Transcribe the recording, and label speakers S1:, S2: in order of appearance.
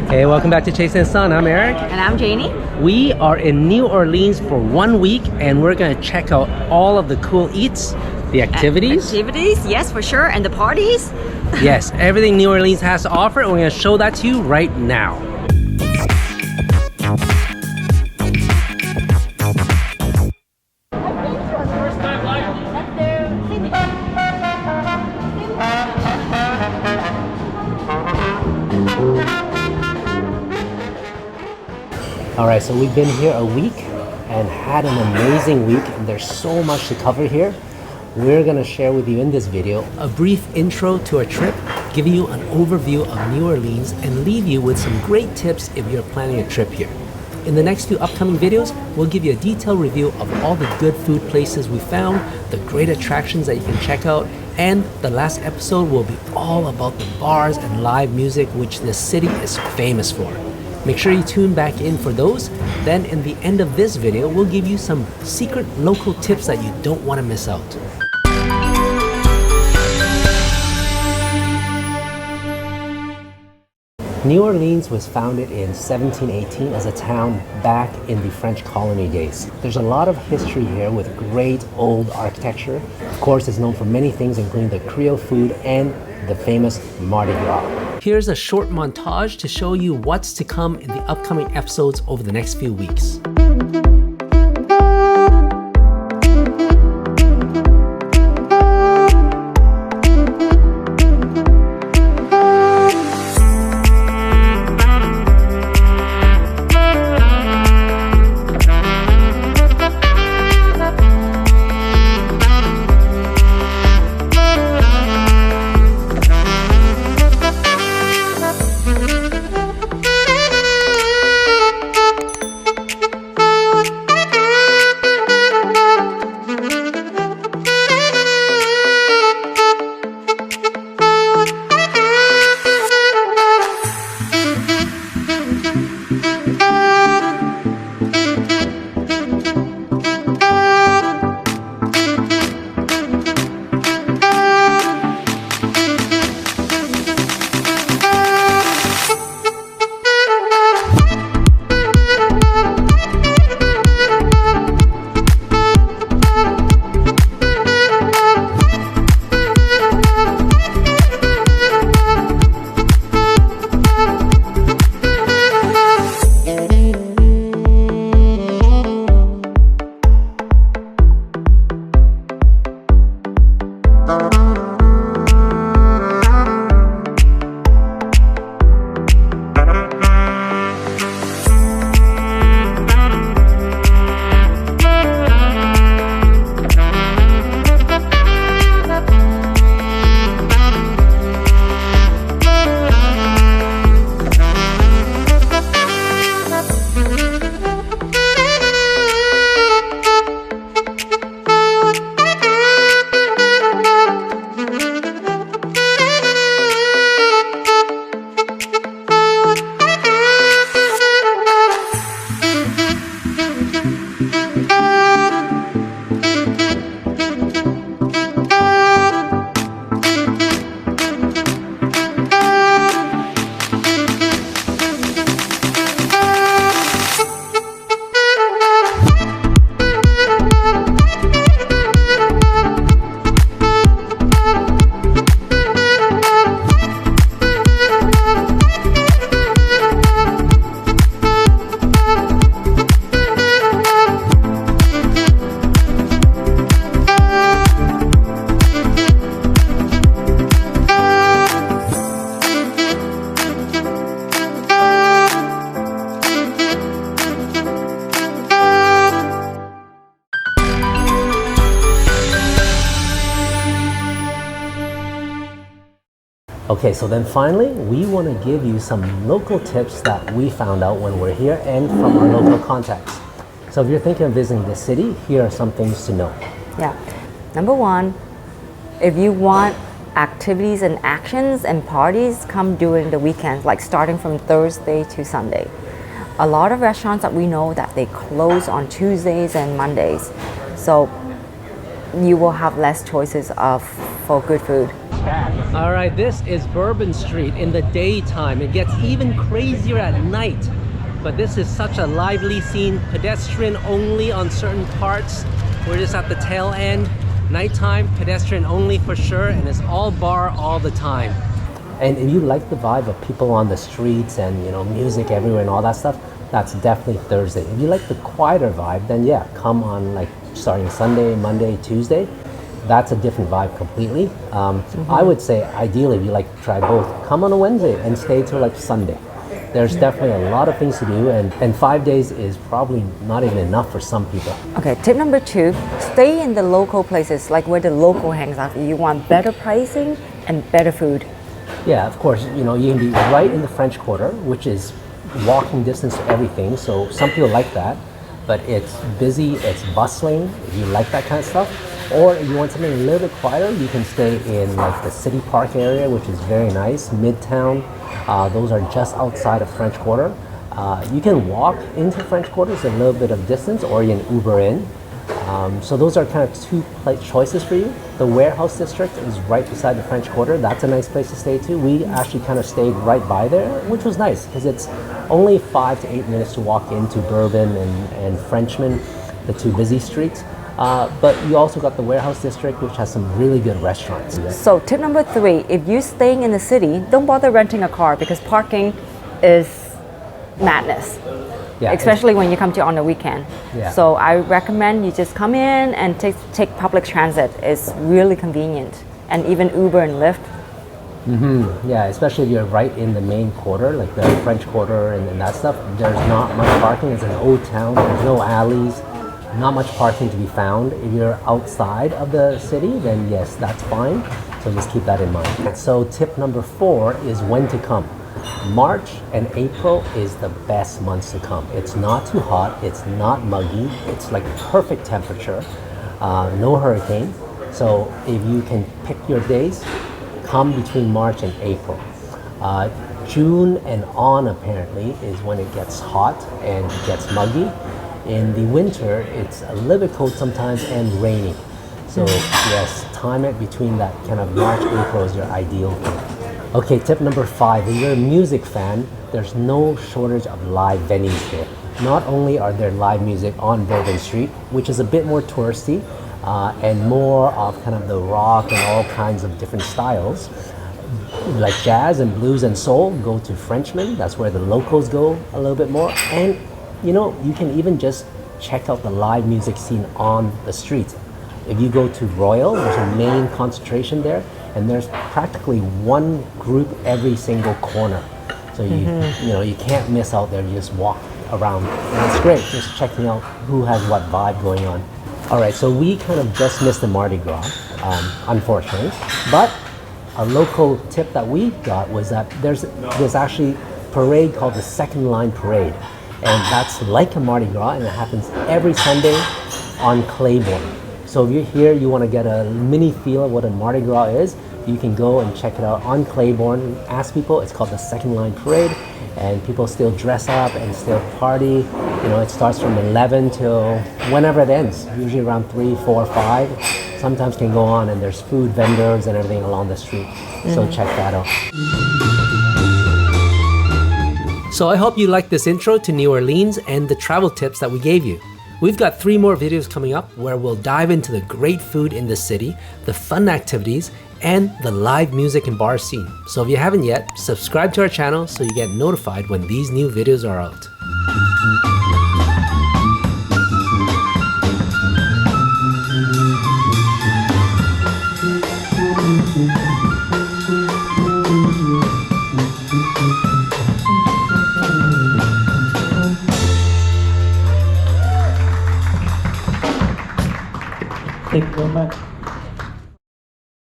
S1: Hey, welcome back to Chase and Son. I'm Eric.
S2: And I'm Janie.
S1: We are in New Orleans for 1 week and we're going to check out all of the cool eats, the activities.
S2: Activities, yes, for sure. And the parties.
S1: Yes, everything New Orleans has to offer, and we're going to show that to you right now. Alright, so we've been here a week and had an amazing week, and there's so much to cover here. We're going to share with you in this video a brief intro to our trip, give you an overview of New Orleans, and leave you with some great tips if you're planning a trip here. In the next few upcoming videos, we'll give you a detailed review of all the good food places we found, the great attractions that you can check out, and the last episode will be all about the bars and live music which this city is famous for. Make sure you tune back in for those. Then in the end of this video, we'll give you some secret local tips that you don't want to miss out. New Orleans was founded in 1718 as a town back in the French colony days. There's a lot of history here with great old architecture. Of course, it's known for many things, including the Creole food and the famous Mardi Gras. Here's a short montage to show you what's to come in the upcoming episodes over the next few weeks. Okay, so then finally, we want to give you some local tips that we found out when we're here and from our local contacts. So if you're thinking of visiting the city, here are some things to know.
S2: Yeah. Number one, if you want activities and actions and parties, come during the weekends, like starting from Thursday to Sunday. A lot of restaurants that we know that they close on Tuesdays and Mondays. So you will have less choices for good food.
S1: All right, this is Bourbon Street in the daytime. It gets even crazier at night. But this is such a lively scene, pedestrian only on certain parts. We're just at the tail end. Nighttime, pedestrian only for sure, and it's all bar all the time. And if you like the vibe of people on the streets and music everywhere and all that stuff, that's definitely Thursday. If you like the quieter vibe, then yeah, come on like starting Sunday, Monday, Tuesday. That's a different vibe completely. I would say ideally if you like to try both, come on a Wednesday and stay till like Sunday. There's definitely a lot of things to do, and 5 days is probably not even enough for some people.
S2: Okay, tip number 2, stay in the local places, like where the local hangs out. You want better pricing and better food.
S1: Yeah, of course, you can be right in the French Quarter, which is walking distance to everything, so some people like that, but it's busy, it's bustling, if you like that kind of stuff. Or if you want something a little bit quieter, you can stay in like the City Park area, which is very nice, Midtown. Those are just outside of French Quarter. You can walk into French Quarter, it's a little bit of distance, or you can Uber in. So those are kind of 2 choices for you. The Warehouse District is right beside the French Quarter. That's a nice place to stay too. We actually kind of stayed right by there, which was nice because it's only 5 to 8 minutes to walk into Bourbon and Frenchman, the 2 busy streets. But you also got the Warehouse District, which has some really good restaurants.
S2: So tip number 3, if you're staying in the city, don't bother renting a car because parking is madness. Yeah, especially when you come to on the weekend.
S1: Yeah.
S2: So I recommend you just come in and take public transit. It's really convenient, and even Uber and Lyft.
S1: Yeah, especially if you're right in the main quarter, like the French Quarter and that stuff. There's not much parking. It's an old town. There's no alleys. Not much parking to be found. If you're outside of the city, then yes, that's fine. So just keep that in mind. So tip number 4 is when to come. March and April is the best months to come. It's not too hot, it's not muggy, it's like perfect temperature, no hurricane. So if you can pick your days, come between March and April. June and on apparently is when it gets hot and it gets muggy. In the winter, it's a little bit cold sometimes and rainy. So yes, time it between that kind of March, April is your ideal thing. Okay, tip number 5, if you're a music fan, there's no shortage of live venues here. Not only are there live music on Bourbon Street, which is a bit more touristy, and more of kind of the rock and all kinds of different styles, like jazz and blues and soul go to Frenchman, that's where the locals go a little bit more, and you can even just check out the live music scene on the street. If you go to Royal, there's a main concentration there, and there's practically one group every single corner. So you can't miss out there. You just walk around, and it's great just checking out who has what vibe going on. All right, so we kind of just missed the Mardi Gras, unfortunately. But a local tip that we got was that there's actually a parade called the Second Line Parade. And that's like a Mardi Gras, and it happens every Sunday on Claiborne. So if you're here, you want to get a mini feel of what a Mardi Gras is, you can go and check it out on Claiborne. Ask people, it's called the Second Line Parade, and people still dress up and still party. It starts from 11 till whenever it ends, usually around 3, 4, 5. Sometimes can go on, and there's food vendors and everything along the street. So check that out. So I hope you liked this intro to New Orleans and the travel tips that we gave you. We've got 3 more videos coming up where we'll dive into the great food in the city, the fun activities, and the live music and bar scene. So if you haven't yet, subscribe to our channel so you get notified when these new videos are out.
S3: Thank you very much.